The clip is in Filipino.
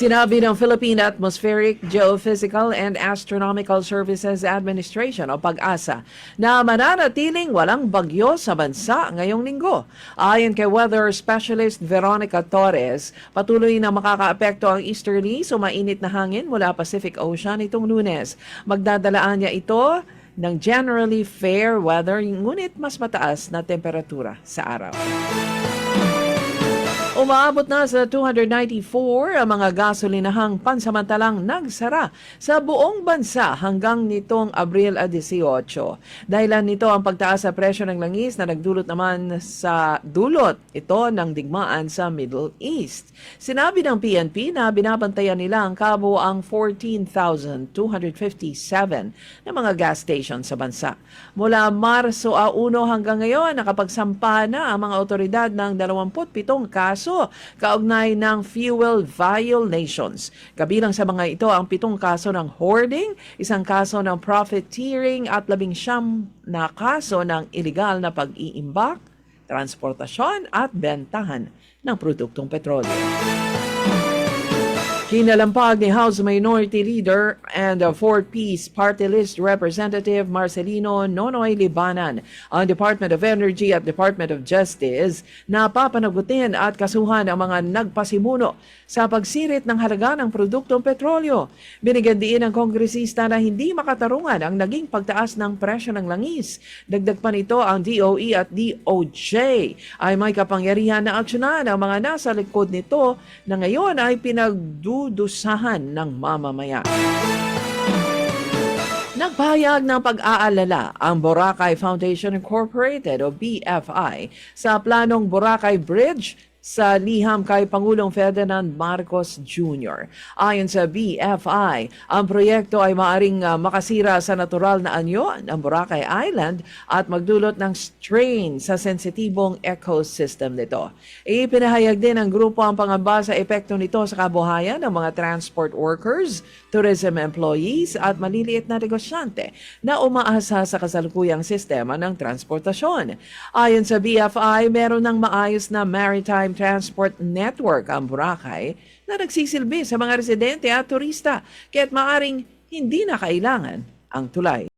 Sinabi ng Philippine Atmospheric, Geophysical and Astronomical Services Administration o PAGASA na mananatiling walang bagyo sa bansa ngayong linggo. Ayon kay weather specialist Veronica Torres, patuloy na makakaapekto ang easterlies o mainit na hangin mula Pacific Ocean itong Lunes. Magdadalaan niya ito ng generally fair weather ngunit mas mataas na temperatura sa araw. Umaabot na sa 294 ang mga gasolinahang pansamantalang nagsara sa buong bansa hanggang nitong Abril 18. Dahilan nito ang pagtaas sa presyo ng langis na nagdulot naman sa dulot ito ng digmaan sa Middle East. Sinabi ng PNP na binabantayan nila ang kabuuang 14,257 na mga gas stations sa bansa. Mula Marso 1 hanggang ngayon, nakapagsampa na ang mga otoridad ng 27 kaso kaugnay ng fuel violations. Kabilang sa mga ito ang 7 kaso ng hoarding, 1 kaso ng profiteering at 19 na kaso ng illegal na pag-iimbak, transportasyon at bentahan ng produktong petrolyo. Kinalampag ni House Minority Leader and Fourth Peace Party List Representative Marcelino Nonoy Libanan ang Department of Energy at Department of Justice na papanagutin at kasuhan ang mga nagpasimuno sa pagsirit ng halaga ng produktong petrolyo. Binigyan din ng kongresista na hindi makatarungan ang naging pagtaas ng presyo ng langis. Dagdag pa nito ang DOE at DOJ ay may kapangyarihan na aksyonan ang mga nasa likod nito na ngayon ay pinagdudusahan ng mamamayan. Nagpahayag ng pag-aalala ang Boracay Foundation Incorporated o BFI sa planong Boracay Bridge sa liham kay Pangulong Ferdinand Marcos Jr. Ayon sa BFI, ang proyekto ay maaring makasira sa natural na anyo ng Boracay Island at magdulot ng strain sa sensitibong ecosystem nito. Ipinahayag din ng grupo ang pangamba sa epekto nito sa kabuhayan ng mga transport workers, tourism employees at maliliit na negosyante na umaasa sa kasalukuyang sistema ng transportasyon. Ayon sa BFI, meron ng maayos na maritime transport network ang Boracay na nagsisilbi sa mga residente at turista kaya't maaring hindi na kailangan ang tulay.